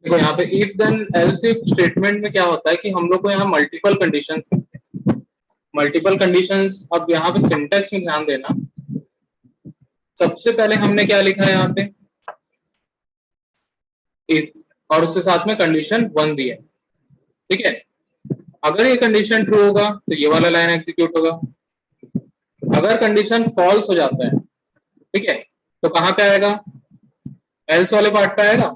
देखो यहाँ पे if then else if statement में क्या होता है कि हम लोग को यहाँ मल्टीपल कंडीशंस मिलते हैं। मल्टीपल कंडीशंस, अब यहाँ पे सिंटैक्स में ध्यान देना। सबसे पहले हमने क्या लिखा है यहाँ पे, इफ, और उसके साथ में कंडीशन 1 दिया है, ठीक है। अगर ये कंडीशन ट्रू होगा तो ये वाला लाइन एग्जीक्यूट होगा। अगर कंडीशन फॉल्स हो जाता है, ठीक है, तो कहाँ पे आएगा, एल्स वाले पार्ट पे आएगा,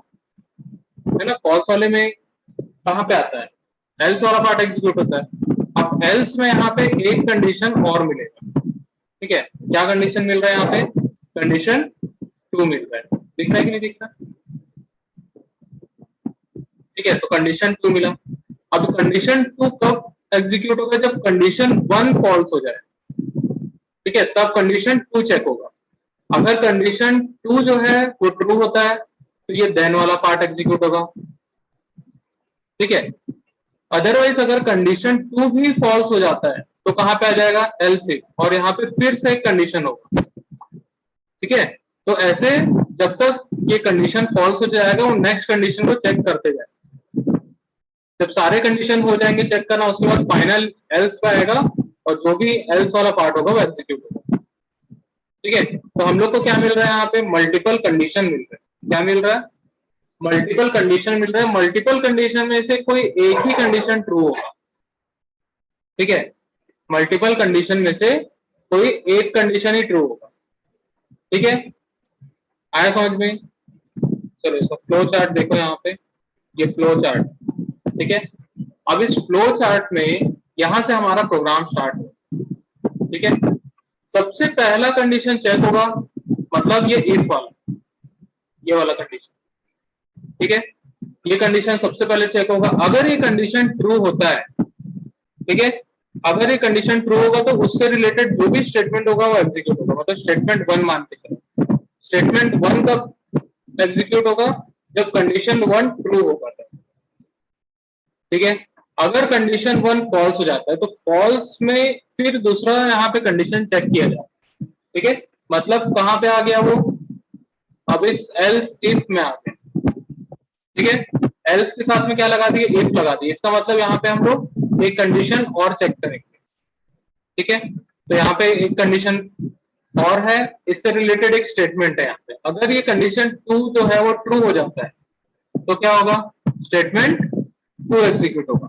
है ना। फॉल्स वाले में कहाँ पे आता है, एल्स वाला पार्ट एग्जीक्यूट होता है। अब एल्स में यहाँ पे एक कंडीशन और मिलेगा, ठीक है। क्या कंडीशन मिल रहा है यहाँ पे, कंडीशन 2 मिल रहा है, दिख रहा है कि नहीं दिख रहा, ठीक है। तो कंडीशन 2 मिला। अब कंडीशन 2 कब एग्जीक्यूट होगा, जब कंडीशन 1 फॉल्स हो जाए, ठीक है, तब कंडीशन 2 चेक होगा। अगर कंडीशन 2 जो है वो ट्रू होता है तो ये देन वाला पार्ट एग्जीक्यूट होगा, ठीक है। अदरवाइज अगर कंडीशन 2 भी फॉल्स हो जाता है तो कहां पे आ जाएगा, एल्स इफ, और यहाँ पे फिर से एक कंडीशन होगा, ठीक है। तो ऐसे जब तक ये कंडीशन फॉल्स हो जाएगा वो नेक्स्ट कंडीशन को चेक करते जाए। जब सारे कंडीशन हो जाएंगे चेक करना, उसके बाद फाइनल एल्स पे आएगा और जो भी एल्स वाला पार्ट होगा वो एग्जीक्यूट होगा, ठीक है। तो हम लोग को क्या मिल रहा है यहाँ पे, मल्टीपल कंडीशन मिल रहा है। क्या मिल रहा है, मल्टीपल कंडीशन मिल रहा है। मल्टीपल कंडीशन में से कोई एक ही कंडीशन ट्रू होगा, ठीक है। मल्टीपल कंडीशन में से कोई एक कंडीशन ही ट्रू होगा, ठीक है। आया समझ में। चलो इसका फ्लो चार्ट देखो यहाँ पे, ये फ्लो चार्ट, ठीक है। अब इस फ्लो चार्ट में यहां से हमारा प्रोग्राम स्टार्ट हो, ठीक है। सबसे पहला कंडीशन चेक होगा, मतलब ये इफ वाला, ये वाला कंडीशन, ठीक है। ये कंडीशन सबसे पहले चेक होगा। अगर ये कंडीशन ट्रू होता है, ठीक है, अगर ये कंडीशन ट्रू होगा तो उससे रिलेटेड जो भी स्टेटमेंट होगा वो एग्जीक्यूट होगा, मतलब स्टेटमेंट 1 मान के चलो। स्टेटमेंट 1 कब एग्जीक्यूट होगा, जब कंडीशन 1 ट्रू होगा, ठीक है। अगर कंडीशन 1 फॉल्स हो जाता है तो फॉल्स में फिर दूसरा यहाँ पे कंडीशन चेक किया जाता है, ठीक है। मतलब कहां पे आ गया वो, अब इस एल्स इफ में आ गया, ठीक है। एल्स के साथ में क्या लगा दिए, इफ लगा दिए। इसका मतलब यहाँ पे हम लोग एक कंडीशन और चेक करेंगे, ठीक है। तो यहाँ पे एक कंडीशन और है, इससे रिलेटेड एक स्टेटमेंट है यहाँ पे। अगर ये कंडीशन 2 जो है वो ट्रू हो जाता है तो क्या होगा, स्टेटमेंट 2 एग्जीक्यूट होगा,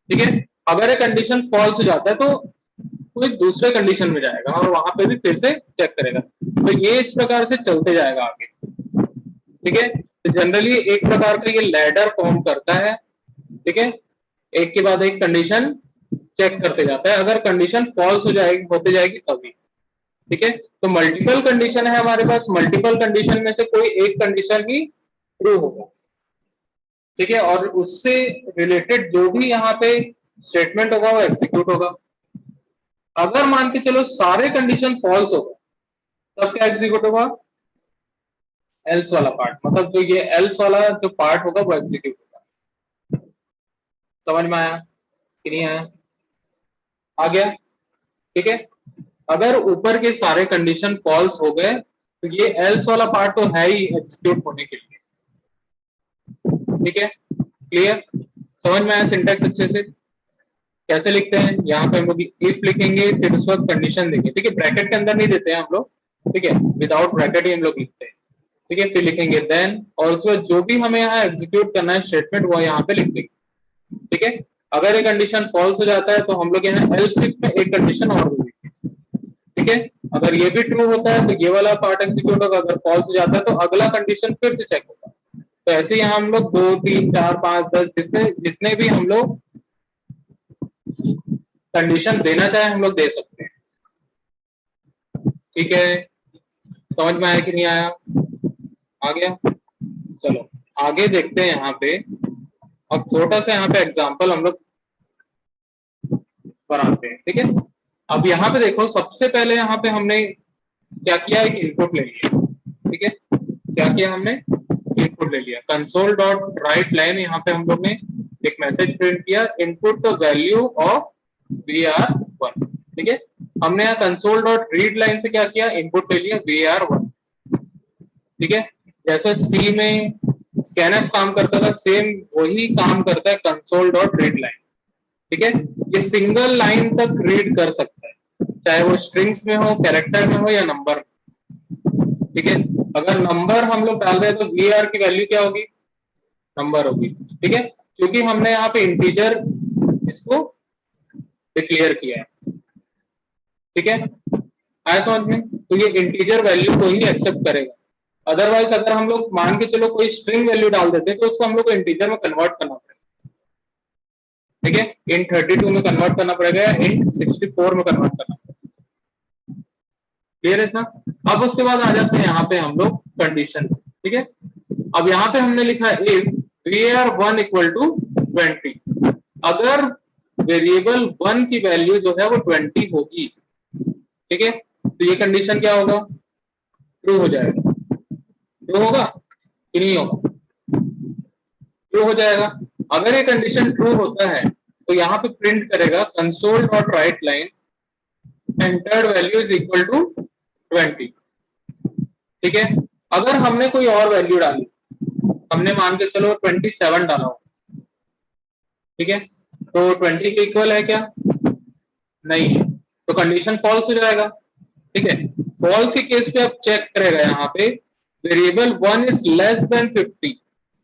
ठीक है। अगर ये कंडीशन फॉल्स हो जाता है तो कोई दूसरे कंडीशन में जाएगा और वहां पे भी फिर से चेक करेगा। तो ये इस प्रकार से चलते जाएगा आगे, ठीक है। तो जनरली एक प्रकार का ये लैडर फॉर्म करता है, ठीक है। एक के बाद एक कंडीशन चेक करते जाता है, अगर कंडीशन फॉल्स हो जाएगी, होते जाएगी तभी, ठीक है। तो मल्टीपल कंडीशन है हमारे पास, मल्टीपल कंडीशन में से कोई एक कंडीशन ही ट्रू होगा, ठीक है, और उससे रिलेटेड जो भी यहाँ पे स्टेटमेंट होगा वो एग्जीक्यूट होगा। अगर मान के चलो सारे कंडीशन फॉल्स होगा तब क्या एग्जीक्यूट होगा, एल्स वाला पार्ट, मतलब जो ये एल्स वाला जो पार्ट होगा वो एग्जीक्यूट होगा। समझ में आया कि नहीं आया, आ गया, ठीक है। अगर ऊपर के सारे कंडीशन फॉल्स हो गए तो ये एल्स वाला पार्ट तो है ही एग्जीक्यूट होने के लिए, ठीक है। क्लियर, समझ में आया सिंटैक्स अच्छे से। कैसे लिखते हैं, यहाँ पे हम लोग इफ लिखेंगे फिर उस वक्त कंडीशन देंगे, ठीक है। ब्रैकेट के अंदर नहीं देते हैं हम लोग, ठीक है, विदाउट ब्रैकेट ही हम लोग लिखते हैं, ठीक है। फिर लिखेंगे देन, और उसके बाद जो भी हमें यहाँ एग्जीक्यूट करना है स्टेटमेंट वो यहाँ पे लिख देंगे, ठीक है। अगर ये कंडीशन फॉल्स हो जाता है तो हम लोग यहाँ एल्स इफ में एक कंडीशन और देंगे, ठीक है। अगर ये भी ट्रू होता है तो ये वाला पार्ट एग्जीक्यूट होगा, अगर फॉल्स हो जाता है तो अगला कंडीशन फिर से चेक होगा। तो ऐसे यहाँ हम लोग 2 3 4 5 10 जितने जितने भी हम लोग कंडीशन देना चाहे हम लोग दे सकते हैं, ठीक है। समझ में आया कि नहीं आया, आ गया। चलो आगे देखते हैं यहाँ पे। अब छोटा सा यहाँ पे एग्जांपल हम लोग बनाते हैं, ठीक है। अब यहाँ पे देखो, सबसे पहले यहाँ पे हमने क्या किया, एक इनपुट ले लिया, ठीक है। क्या किया हमने, इनपुट ले लिया। कंसोल डॉट राइट लाइन, यहाँ पे हम लोग ने एक मैसेज प्रिंट किया, input the value of VR1, ठीक है। हमने यहाँ कंसोल डॉट रीड लाइन से क्या किया, इनपुट ले लिया VR1, ठीक है। जैसे स्कैनफ काम करता था सेम वही काम करता है कंसोल डॉट रीड लाइन। ठीक है, ये सिंगल लाइन तक रीड कर सकता है, चाहे वो स्ट्रिंग्स में हो, कैरेक्टर में हो या नंबर में। ठीक है, अगर नंबर हम लोग डाल रहे हैं तो वीआर की वैल्यू क्या होगी, नंबर होगी। ठीक है, क्योंकि हमने यहाँ पे इंटीजर इसको डिक्लेयर किया है। ठीक है, आया समझ में? तो ये इंटीजर वैल्यू को ही एक्सेप्ट करेगा। अदरवाइज अगर हम लोग मान के चलो कोई स्ट्रिंग वैल्यू डाल देते तो उसको हम लोग को इंटीजर में कन्वर्ट करना पड़ेगा। ठीक है, int 32 में कन्वर्ट करना पड़ेगा, int 64 में कन्वर्ट करना पड़ेगा। क्लियर है इतना? अब उसके बाद आ जाते हैं यहाँ पे हम लोग कंडीशन। ठीक है, अब यहाँ पे हमने लिखा है इफ var1 इक्वल टू 20, अगर वेरिएबल 1 की वैल्यू जो है वो 20 होगी, ठीक है, तो ये कंडीशन क्या होगा, ट्रू हो जाएगा। ट्रू होगा कि नहीं होगा? ट्रू हो जाएगा। अगर ये कंडीशन ट्रू होता है तो यहाँ पे प्रिंट करेगा console dot write line entered value is equal to 20। ठीक है, अगर हमने कोई और वैल्यू डाली, हमने मान के चलो 27 डाला हो, ठीक है, तो 20 के इक्वल है क्या? नहीं है, तो कंडीशन फॉल्स हो जाएगा। ठीक है, फॉल्स के केस पे आप चेक करेगा यहाँ पे वेरिएबल 1 इज लेस देन 50।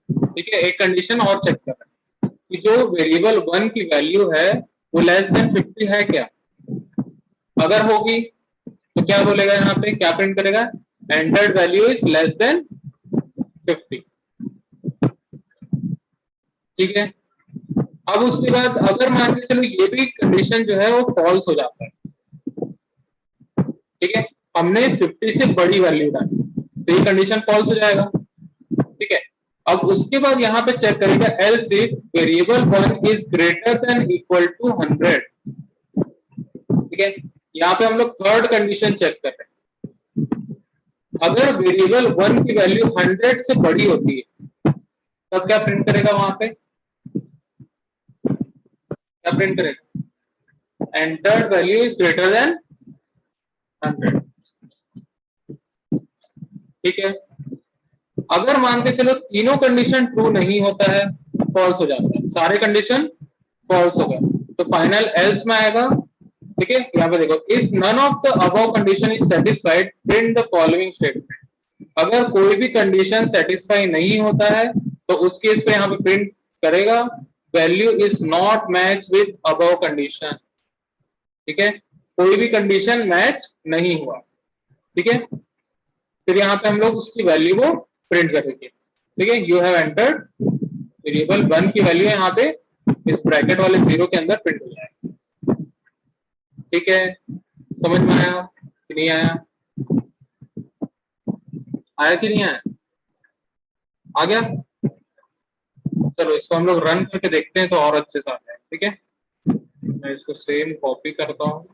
ठीक है, एक कंडीशन और चेक कर रहा है कि जो वेरिएबल 1 की वैल्यू है वो लेस देन 50 है क्या? अगर होगी तो क्या बोलेगा, यहाँ पे क्या प्रिंट करेगा, entered value is less than 50। ठीक है, अब उसके बाद अगर मान के चलो ये भी कंडीशन जो है वो फॉल्स हो जाता है, ठीक है, हमने 50 से बड़ी वैल्यू डाली तो ये कंडीशन फॉल्स हो जाएगा। ठीक है, अब उसके बाद यहाँ पे चेक करेगा else if variable 1 is greater than equal to 100। ठीक है, यहाँ पे हम लोग थर्ड कंडीशन चेक कर रहे हैं, अगर वेरिएबल 1 की वैल्यू 100 से बड़ी होती है तब क्या प्रिंट करेगा, वहां पे क्या प्रिंट करेगा, entered value is greater then 100। ठीक है, अगर मान के चलो तीनों कंडीशन ट्रू नहीं होता है, फॉल्स हो जाता है, सारे कंडीशन फॉल्स हो गए, तो फाइनल एल्स में आएगा। ठीक है, यहाँ पे देखो if none of the above condition is satisfied print the following statement. अगर कोई भी कंडीशन सेटिस्फाई नहीं होता है तो उस केस पे यहाँ पे प्रिंट करेगा value is not match with above condition. ठीक है, कोई भी कंडीशन मैच नहीं हुआ। ठीक है, फिर यहाँ पे हम लोग उसकी वैल्यू को प्रिंट करेंगे। ठीक है, यू हैव एंटर्ड वेरिएबल 1 की वैल्यू यहाँ पे इस ब्रैकेट वाले 0 के अंदर प्रिंट हो जाएगा। ठीक है, समझ में आया कि नहीं आया? आया कि नहीं आया? आ गया? चलो इसको हम लोग रन करके देखते हैं तो और अच्छे से आता है। ठीक है, मैं इसको सेम कॉपी करता हूँ।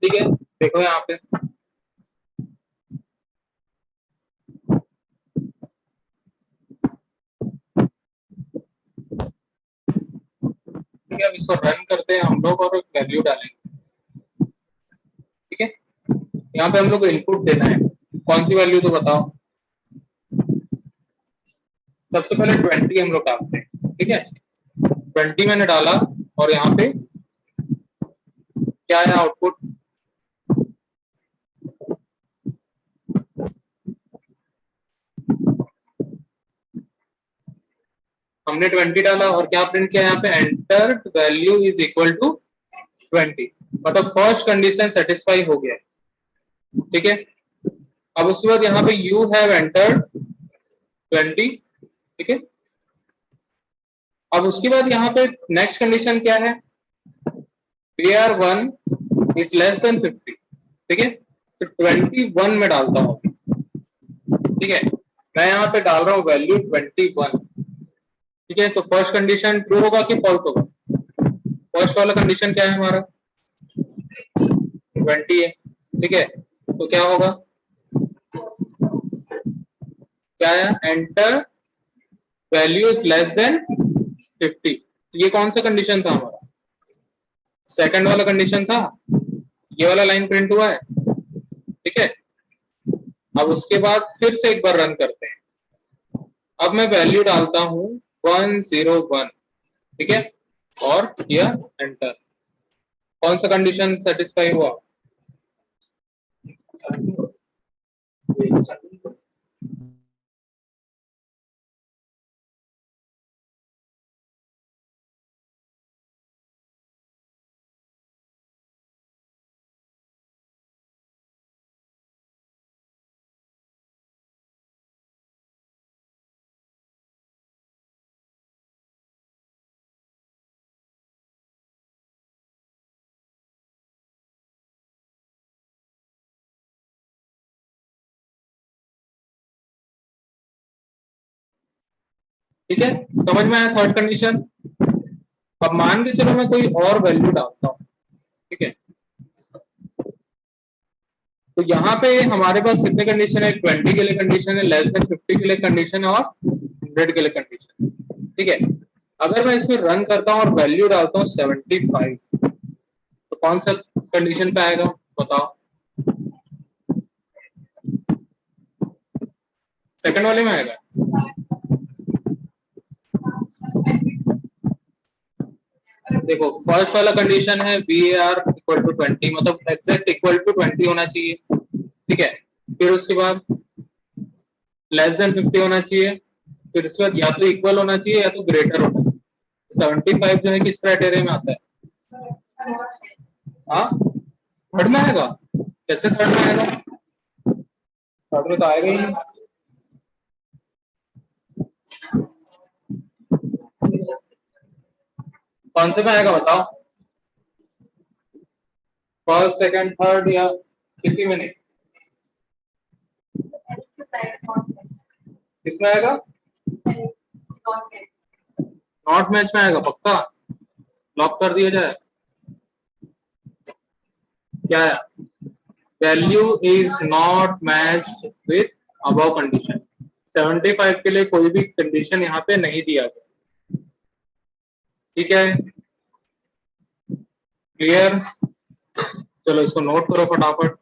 ठीक है, देखो यहाँ पे ठीक है, अब इसको रन करते हैं हम लोग और वैल्यू डालेंगे। ठीक है, यहाँ पे हम लोग को इनपुट देना है, कौन सी वैल्यू तो बताओ। सबसे पहले 20 हम लोग डालते हैं। ठीक है, 20 मैंने डाला और यहाँ पे क्या है आउटपुट, हमने 20 डाला और क्या प्रिंट किया यहाँ पे, enter value is equal to 20, मतलब फर्स्ट कंडीशन सेटिस्फाई हो गया, ठीक है। अब उसके बाद यहाँ पे यू हैव एंटर्ड 20, ठीक है। अब उसके बाद यहाँ पे नेक्स्ट कंडीशन क्या है, BR1 इज लेस देन 50, ठीक है। तो 21 में डालता हूँ, ठीक है। मैं यहाँ पे डाल रहा हूँ वैल्यू 21, ठीक है। तो फर्स्ट कंडीशन ट्रू होगा कि फॉल्स होगा, फर्स्ट वाला कंडीशन क्या है हमारा 20 है, ठीक है। तो क्या होगा, क्या है, enter value is less than 50, तो ये कौन सा कंडीशन था हमारा, सेकंड वाला कंडीशन था, ये वाला लाइन प्रिंट हुआ है, ठीक है। अब उसके बाद फिर से एक बार रन करते हैं, अब मैं वैल्यू डालता हूं 101, ठीक है, और किया एंटर, कौन सा कंडीशन सेटिस्फाई हुआ, ठीक है, समझ में आया थर्ड कंडीशन। अब मान के चलो मैं कोई और वैल्यू डालता हूं, ठीक है। तो यहाँ पे हमारे पास कितने कंडीशन है, 20 के लिए कंडीशन है, लेस देन 50 के लिए कंडीशन है और 100 के लिए कंडीशन, ठीक है। अगर मैं इसमें रन करता हूँ और वैल्यू डालता हूँ 75, तो कौन सा कंडीशन पे आएगा बताओ, सेकंड वाले में आएगा, देखो फर्स्ट वाला कंडीशन है VAR इक्वल टू 20, मतलब एग्जैक्ट इक्वल टू 20 होना चाहिए, ठीक है। फिर उसके बाद लेस देन 50 होना चाहिए, फिर उसके बाद या तो इक्वल होना चाहिए या तो ग्रेटर होना चाहिए। 75 जो है किस क्राइटेरिया में आता है, हाँ थर्ड में आएगा, कैसे थर्ड में आएगा, थर्ड में तो आएगा ही नहीं, कौन से में आएगा बताओ, फर्स्ट सेकंड थर्ड या किसी में नहीं, किसमें आएगा, नॉट मैच में आएगा, पक्का लॉक कर दिया जाए, क्या है, value is not matched with above condition, 75 के लिए कोई भी कंडीशन यहाँ पे नहीं दिया गया, ठीक है, क्लियर। चलो इसको नोट करो फटाफट।